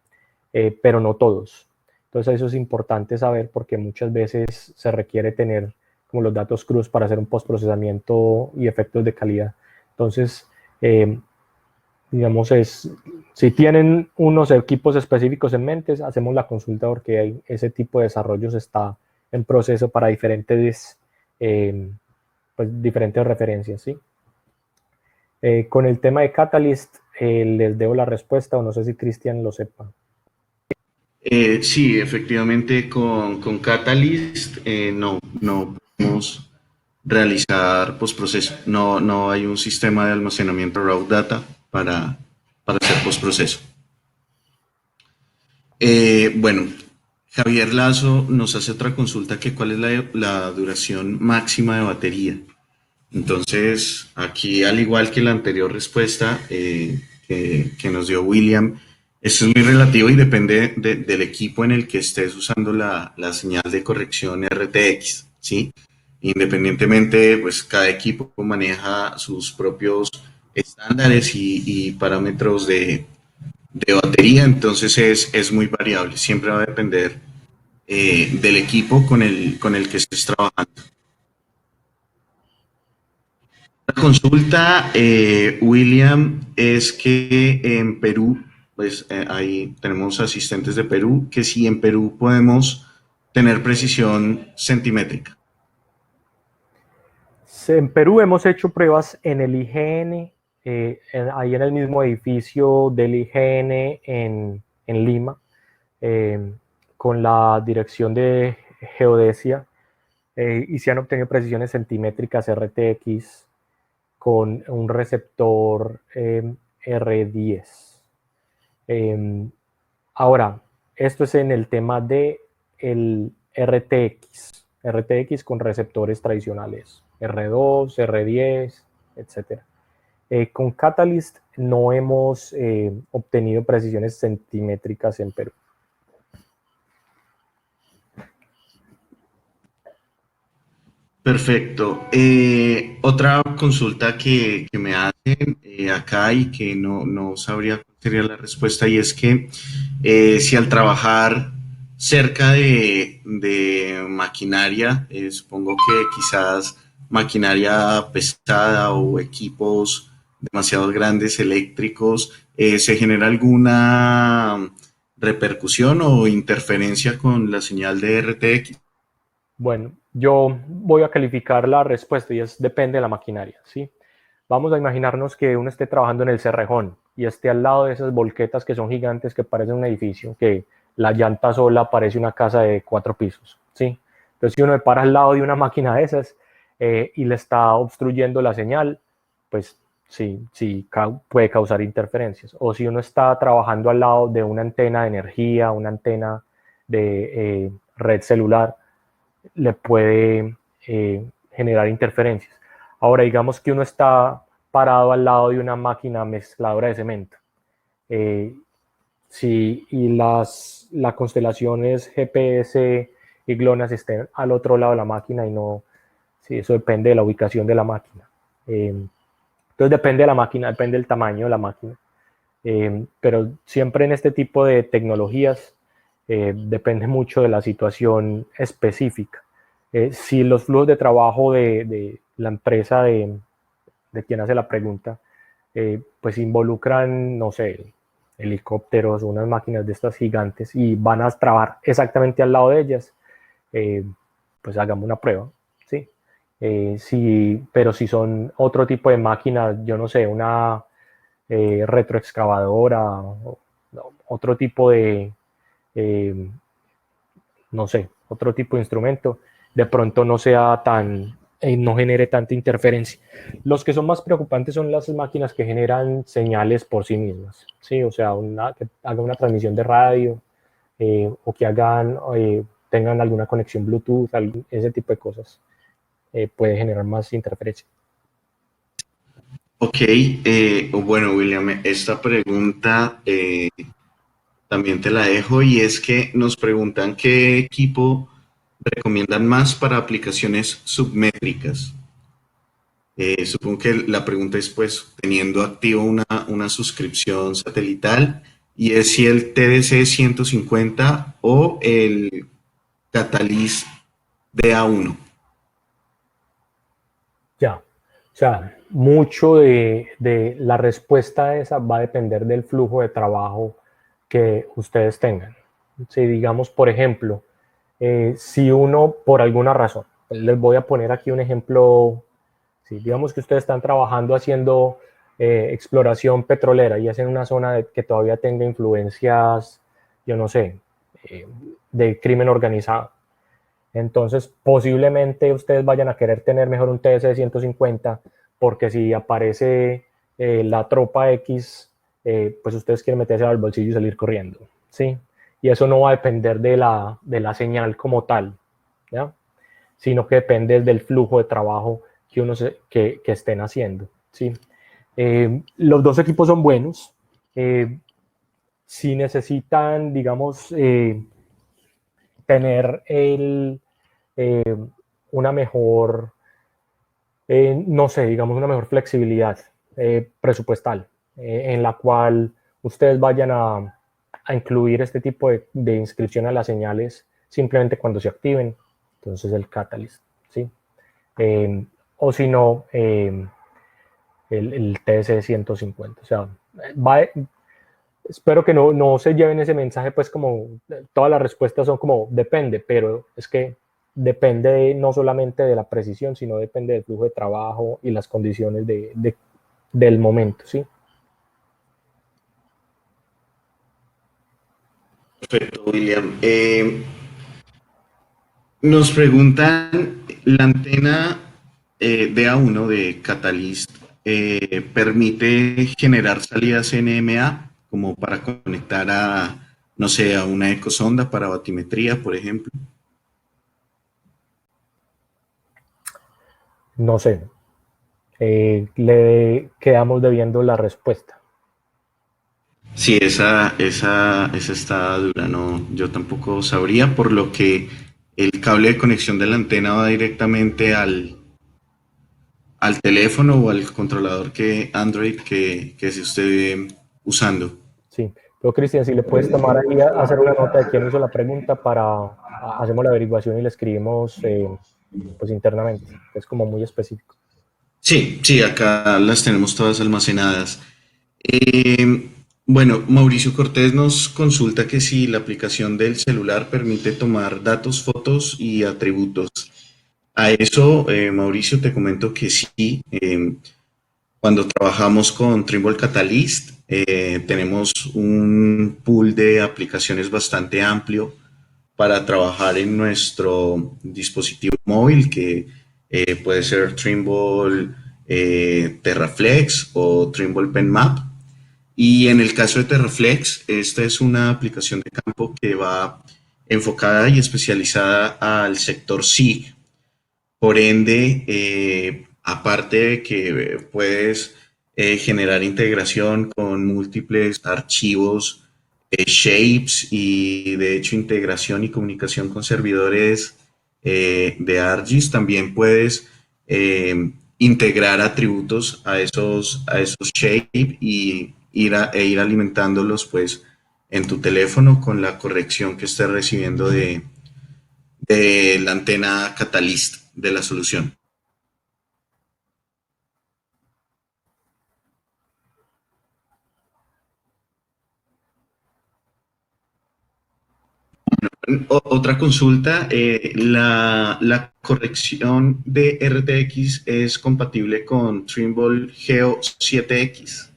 pero no todos. Entonces eso es importante saber porque muchas veces se requiere tener como los datos cruz para hacer un postprocesamiento y efectos de calidad. Entonces, digamos, si tienen unos equipos específicos en mente, hacemos la consulta porque ese tipo de desarrollos está en proceso para diferentes referencias, ¿sí? Con el tema de Catalyst, les debo la respuesta o no sé si Cristian lo sepa. Sí, efectivamente con Catalyst no podemos realizar postproceso. No hay un sistema de almacenamiento raw data para hacer postproceso. Bueno, Javier Lazo nos hace otra consulta que cuál es la duración máxima de batería. Entonces, aquí, al igual que la anterior respuesta que nos dio William, esto es muy relativo y depende del equipo en el que estés usando la señal de corrección RTX, ¿sí? Independientemente, pues cada equipo maneja sus propios estándares y parámetros de batería, entonces es muy variable, siempre va a depender del equipo con el que estés trabajando. La consulta, William, es que en Perú, pues ahí tenemos asistentes de Perú, que si en Perú podemos tener precisión centimétrica. En Perú hemos hecho pruebas en el IGN, ahí en el mismo edificio del IGN en Lima, con la dirección de geodesia, y se han obtenido precisiones centimétricas RTX con un receptor R10. Ahora, esto es en el tema de el RTX con receptores tradicionales, R2, R10, etc. Con Catalyst no hemos obtenido precisiones centimétricas en Perú. Perfecto. Otra consulta que me hacen acá y que no sabría cuál sería la respuesta, y es que si al trabajar cerca de maquinaria, supongo que quizás maquinaria pesada o equipos demasiado grandes eléctricos, ¿se genera alguna repercusión o interferencia con la señal de RTX? Bueno, yo voy a calificar la respuesta y depende de la maquinaria, ¿sí? Vamos a imaginarnos que uno esté trabajando en el Cerrejón y esté al lado de esas volquetas que son gigantes, que parecen un edificio, que la llanta sola parece una casa de 4 pisos, ¿sí? Entonces, si uno me para al lado de una máquina de esas y le está obstruyendo la señal, pues sí puede causar interferencias. O si uno está trabajando al lado de una antena de energía, una antena de red celular, le puede generar interferencias. Ahora, digamos que uno está parado al lado de una máquina mezcladora de cemento. Y las constelaciones GPS y GLONASS estén al otro lado de la máquina y no, sí, eso depende de la ubicación de la máquina. Entonces depende de la máquina, depende del tamaño de la máquina. Pero siempre en este tipo de tecnologías depende mucho de la situación específica. Si los flujos de trabajo de la empresa de quien hace la pregunta, pues involucran, no sé, helicópteros, unas máquinas de estas gigantes y van a trabajar exactamente al lado de ellas, pues hagamos una prueba, ¿sí? Pero si son otro tipo de máquinas, yo no sé, una retroexcavadora, otro tipo de, eh, no sé, otro tipo de instrumento, de pronto no sea tan, no genere tanta interferencia. Los que son más preocupantes son las máquinas que generan señales por sí mismas, ¿sí? O sea, que haga una transmisión de radio o que tengan alguna conexión Bluetooth, ese tipo de cosas, puede generar más interferencia. Ok, bueno, William, esta pregunta también te la dejo y es que nos preguntan qué equipo recomiendan más para aplicaciones submétricas. Supongo que la pregunta es, pues, teniendo activo una suscripción satelital y es si el TDC 150 o el Catalyst DA1. Ya, o sea, mucho de la respuesta a esa va a depender del flujo de trabajo que ustedes tengan. Si digamos, por ejemplo, si uno por alguna razón, les voy a poner aquí un ejemplo, si digamos que ustedes están trabajando haciendo exploración petrolera y es en una zona que todavía tenga influencias, yo no sé, de crimen organizado. Entonces, posiblemente ustedes vayan a querer tener mejor un TS de 150, porque si aparece la tropa X, pues ustedes quieren meterse al bolsillo y salir corriendo, ¿sí? Y eso no va a depender de la señal como tal, ¿ya? Sino que depende del flujo de trabajo que estén haciendo, ¿sí? Los dos equipos son buenos. Si necesitan, digamos, tener eh, una mejor, no sé, digamos, una mejor flexibilidad presupuestal, en la cual ustedes vayan a incluir este tipo de inscripción a las señales simplemente cuando se activen. Entonces el Catalyst, ¿sí? O si no, el TS 150. O sea, espero que no se lleven ese mensaje, pues como todas las respuestas son como depende, pero es que depende no solamente de la precisión, sino depende del flujo de trabajo y las condiciones del momento, ¿sí? Perfecto, William. Nos preguntan, la antena DA1 de Catalyst permite generar salidas NMA como para conectar a, no sé, a una ecosonda para batimetría, por ejemplo. No sé, le quedamos debiendo la respuesta. Sí, esa está dura, no, yo tampoco sabría, por lo que el cable de conexión de la antena va directamente al teléfono o al controlador que Android que se esté usando. Sí, pero Cristian, si le puedes tomar ahí hacer una nota de quién hizo la pregunta hacemos la averiguación y le escribimos pues internamente, es como muy específico. Sí, sí, acá las tenemos todas almacenadas. Eh, bueno, Mauricio Cortés nos consulta que si la aplicación del celular permite tomar datos, fotos y atributos. A eso, Mauricio, te comento que sí. Cuando trabajamos con Trimble Catalyst, tenemos un pool de aplicaciones bastante amplio para trabajar en nuestro dispositivo móvil, que puede ser Trimble Terraflex o Trimble PenMap. Y en el caso de Terraflex, esta es una aplicación de campo que va enfocada y especializada al sector SIG. Por ende, aparte de que puedes generar integración con múltiples archivos, shapes y de hecho integración y comunicación con servidores de ArcGIS, también puedes integrar atributos a esos shapes y ir alimentándolos pues en tu teléfono con la corrección que estés recibiendo de la antena Catalyst de la solución. Otra consulta, la corrección de RTX es compatible con Trimble Geo 7X.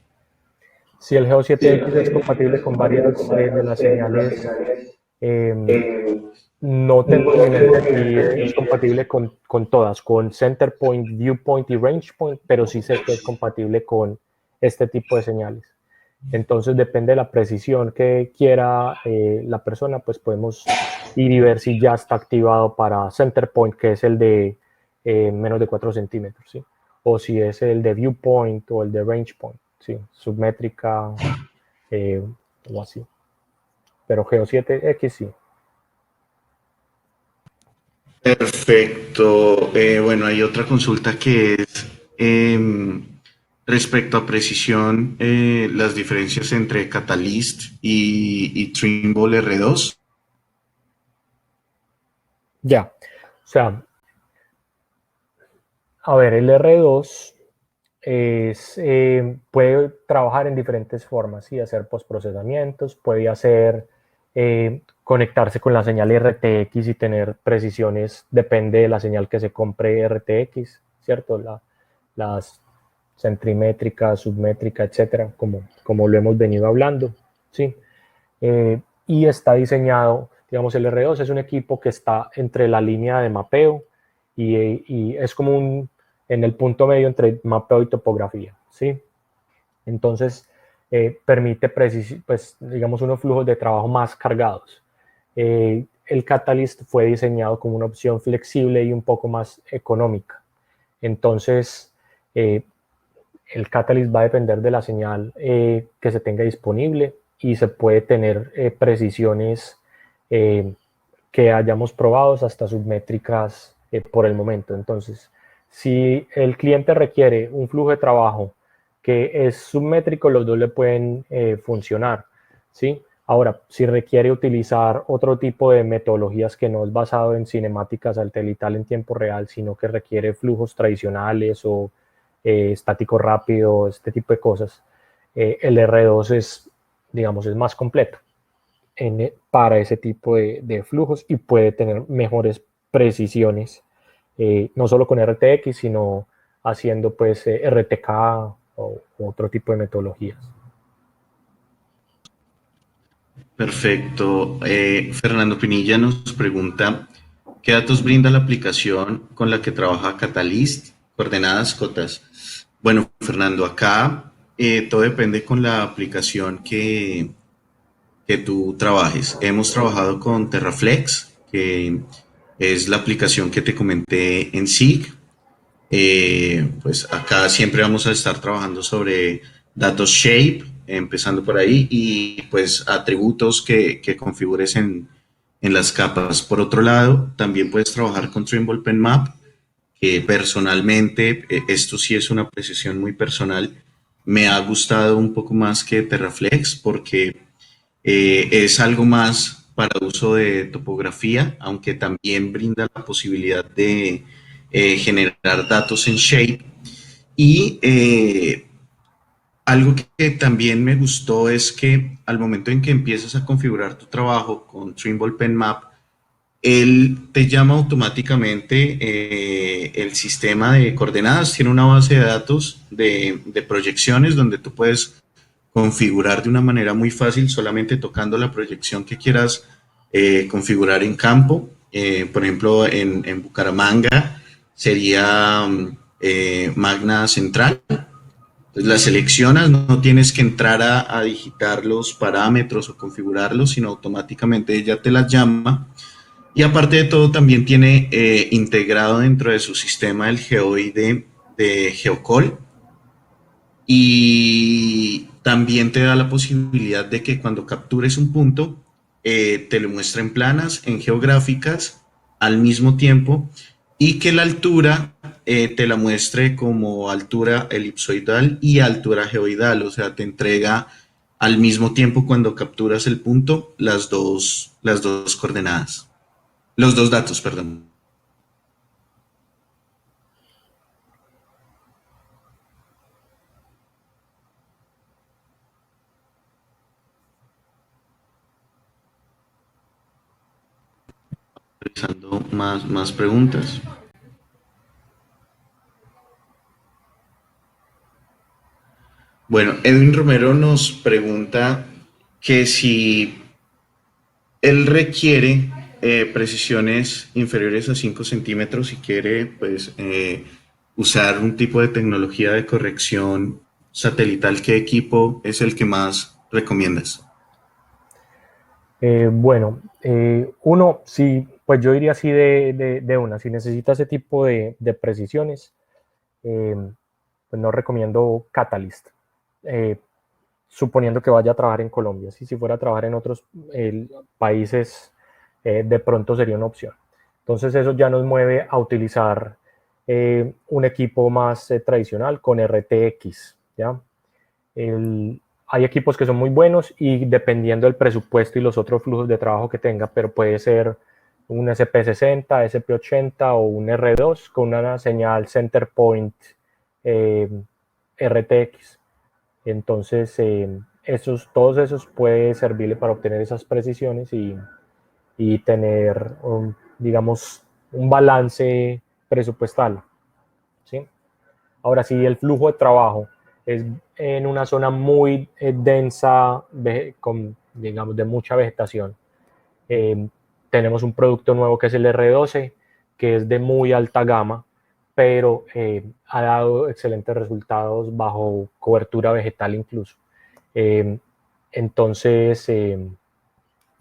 Si el Geo 7X es compatible con varias de las señales, em, no tengo en mi mente si es compatible con todas, con center point, viewpoint y range point, pero sí sé que es compatible con este tipo de señales. Entonces depende de la precisión que quiera la persona, pues podemos ir y ver si ya está activado para center point, que es el de menos de 4 centímetros, ¿sí? O si es el de viewpoint o el de range point, ¿sí? Submétrica o así. Pero Geo 7X sí. Perfecto. Bueno, hay otra consulta que es respecto a precisión, las diferencias entre Catalyst y Trimble R2. Ya. O sea, a ver, el R2 puede trabajar en diferentes formas, ¿sí? Hacer postprocesamientos, puede hacer conectarse con la señal RTX y tener precisiones, depende de la señal que se compre RTX, ¿cierto? Las centrimétrica, submétrica, etcétera, como lo hemos venido hablando, ¿sí? Y está diseñado, digamos, el R2 es un equipo que está entre la línea de mapeo y es como en el punto medio entre mapeo y topografía, ¿sí? Entonces, permite, pues, digamos, unos flujos de trabajo más cargados. El Catalyst fue diseñado como una opción flexible y un poco más económica. Entonces, el Catalyst va a depender de la señal que se tenga disponible y se puede tener precisiones que hayamos probado hasta submétricas por el momento. Entonces, si el cliente requiere un flujo de trabajo que es submétrico, los dos le pueden funcionar, ¿sí? Ahora, si requiere utilizar otro tipo de metodologías que no es basado en cinemática satelital en tiempo real, sino que requiere flujos tradicionales o estático rápido, este tipo de cosas, el R2 es, digamos, es más completo para ese tipo de flujos y puede tener mejores precisiones, no solo con RTX, sino haciendo pues RTK o otro tipo de metodologías. Perfecto. Fernando Pinilla nos pregunta, ¿qué datos brinda la aplicación con la que trabaja Catalyst? Coordenadas, cotas. Bueno, Fernando, acá todo depende con la aplicación que tú trabajes. Hemos trabajado con Terraflex, que es la aplicación que te comenté en SIG. Pues acá siempre vamos a estar trabajando sobre datos shape, empezando por ahí, y pues atributos que configures en las capas. Por otro lado, también puedes trabajar con Trimble Pen Map, que personalmente, esto sí es una precisión muy personal, me ha gustado un poco más que Terraflex porque es algo más para uso de topografía, aunque también brinda la posibilidad de generar datos en Shape. Y algo que también me gustó es que al momento en que empiezas a configurar tu trabajo con Trimble Pen Map, él te llama automáticamente el sistema de coordenadas, tiene una base de datos de proyecciones donde tú puedes configurar de una manera muy fácil solamente tocando la proyección que quieras configurar en campo. Por ejemplo, en Bucaramanga sería Magna Central. Entonces la seleccionas, no tienes que entrar a digitar los parámetros o configurarlos, sino automáticamente ella te las llama. Y aparte de todo, también tiene integrado dentro de su sistema el GeoI de Geocall, y también te da la posibilidad de que cuando captures un punto, te lo muestre en planas, en geográficas, al mismo tiempo, y que la altura te la muestre como altura elipsoidal y altura geoidal, o sea, te entrega al mismo tiempo cuando capturas el punto las dos coordenadas, los dos datos, perdón. Revisando más preguntas. Bueno, Edwin Romero nos pregunta que si él requiere precisiones inferiores a 5 centímetros y quiere pues, usar un tipo de tecnología de corrección satelital, ¿qué equipo es el que más recomiendas? Uno, sí, pues yo diría así de una, si necesita ese tipo de precisiones, eh, pues no recomiendo Catalyst, eh, suponiendo que vaya a trabajar en Colombia. Si fuera a trabajar en otros países, de pronto sería una opción. Entonces eso ya nos mueve a utilizar un equipo más tradicional con RTX, ¿ya? El, hay equipos que son muy buenos y dependiendo del presupuesto y los otros flujos de trabajo que tenga, pero puede ser un SP60, SP80 o un R2 con una señal center point eh, RTX. Entonces, todos esos puede servirle para obtener esas precisiones y tener, digamos, un balance presupuestal, ¿sí? Ahora, si el flujo de trabajo es en una zona muy densa, con, digamos, de mucha vegetación, eh, tenemos un producto nuevo que es el R12, que es de muy alta gama, pero ha dado excelentes resultados bajo cobertura vegetal incluso. Eh, entonces,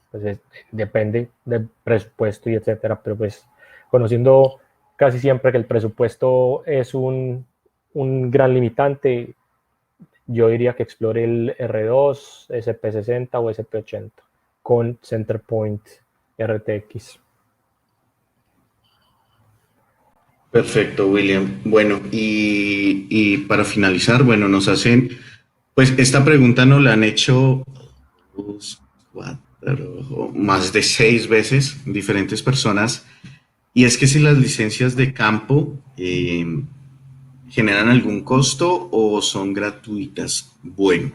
pues depende del presupuesto y etcétera, pero pues conociendo casi siempre que el presupuesto es un gran limitante, yo diría que explore el R2, SP60 o SP80 con Centerpoint RTX. Perfecto, William. Bueno, y para finalizar, bueno, nos hacen, pues esta pregunta nos la han hecho dos, cuatro, más de 6 veces diferentes personas, y es que si las licencias de campo generan algún costo o son gratuitas. Bueno,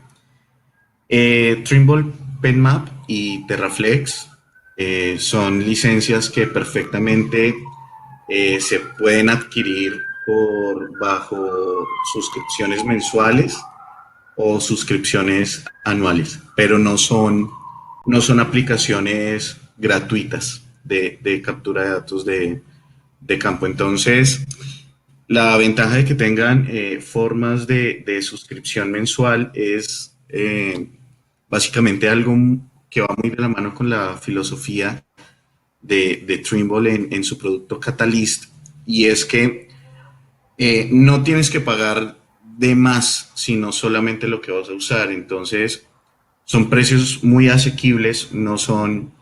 Trimble, PenMap y Terraflex son licencias que perfectamente se pueden adquirir por bajo suscripciones mensuales o suscripciones anuales, pero no son aplicaciones gratuitas de captura de datos de campo. Entonces, la ventaja de que tengan formas de suscripción mensual es básicamente algo que va muy de la mano con la filosofía de Trimble en su producto Catalyst, y es que no tienes que pagar de más, sino solamente lo que vas a usar. Entonces, son precios muy asequibles, no son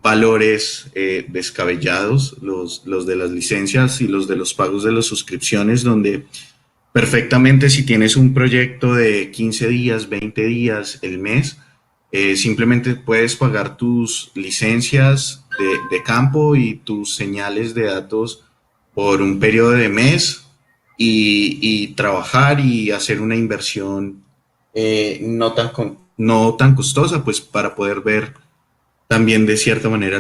valores descabellados los de las licencias y los de los pagos de las suscripciones, donde perfectamente si tienes un proyecto de 15 días, 20 días, el mes, simplemente puedes pagar tus licencias de campo y tus señales de datos por un periodo de mes y trabajar y hacer una inversión no tan costosa, pues para poder ver también de cierta manera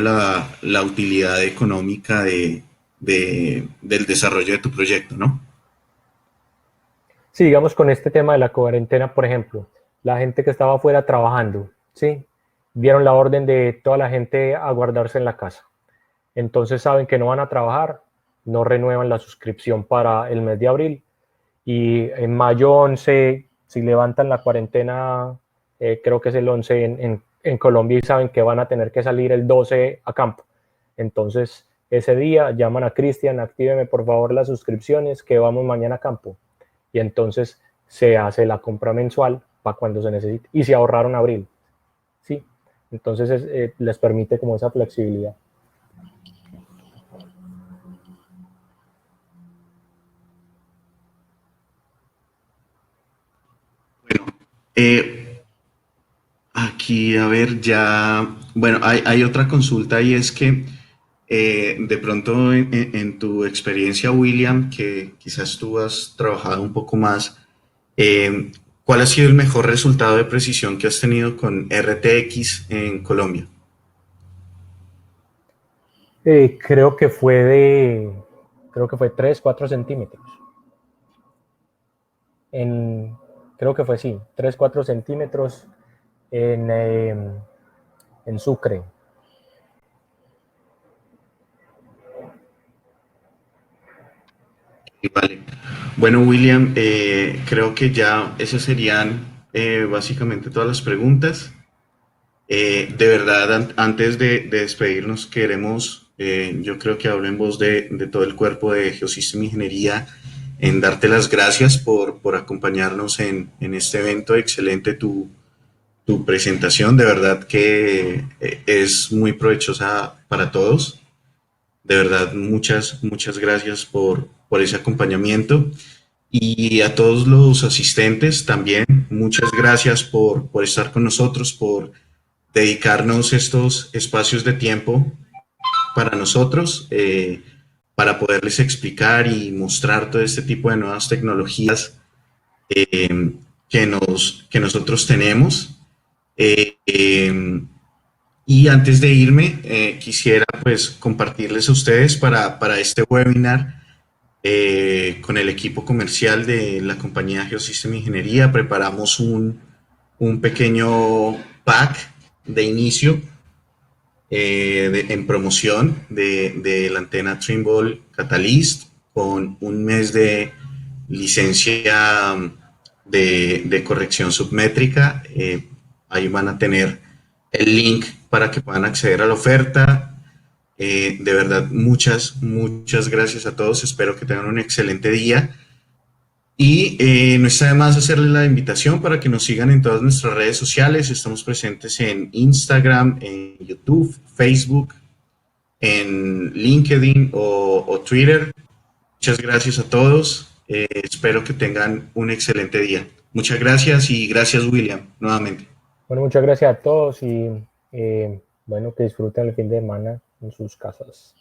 la utilidad económica del desarrollo de tu proyecto, ¿no? Sí, digamos con este tema de la cuarentena, por ejemplo, la gente que estaba afuera trabajando, ¿sí? Dieron la orden de toda la gente a guardarse en la casa. Entonces saben que no van a trabajar, no renuevan la suscripción para el mes de abril y en mayo 11, si levantan la cuarentena, creo que es el 11 en Colombia y saben que van a tener que salir el 12 a campo. Entonces ese día llaman a Cristian, actíveme por favor las suscripciones que vamos mañana a campo. Y entonces se hace la compra mensual para cuando se necesite y se ahorraron abril, ¿sí? Entonces les permite como esa flexibilidad. Bueno, eh, aquí, a ver, ya, bueno, hay otra consulta y es que de pronto en tu experiencia, William, que quizás tú has trabajado un poco más, eh, ¿cuál ha sido el mejor resultado de precisión que has tenido con RTX en Colombia? Creo que fue 3 4 centímetros. En, Creo que fue sí, 3 4 centímetros en, en Sucre. Vale. Bueno, William, creo que ya esas serían básicamente todas las preguntas. De verdad, antes de despedirnos, queremos, yo creo que hablo en voz de todo el cuerpo de Geosystem Ingeniería, en darte las gracias por acompañarnos en este evento. Excelente tu presentación, de verdad que es muy provechosa para todos. De verdad, muchas gracias por ese acompañamiento. Y a todos los asistentes también, muchas gracias por estar con nosotros, por dedicarnos estos espacios de tiempo para nosotros, para poderles explicar y mostrar todo este tipo de nuevas tecnologías que nosotros tenemos. Eh, eh, y antes de irme, quisiera pues compartirles a ustedes para este webinar con el equipo comercial de la compañía Geosystem Ingeniería. Preparamos un pequeño pack de inicio en promoción de la antena Trimble Catalyst con un mes de licencia de corrección submétrica. Ahí van a tener el link para que puedan acceder a la oferta. De verdad, muchas gracias a todos. Espero que tengan un excelente día. Y no está de más hacerle la invitación para que nos sigan en todas nuestras redes sociales. Estamos presentes en Instagram, en YouTube, Facebook, en LinkedIn o Twitter. Muchas gracias a todos. Espero que tengan un excelente día. Muchas gracias y gracias, William, nuevamente. Bueno, muchas gracias a todos y bueno, que disfruten el fin de semana en sus casas.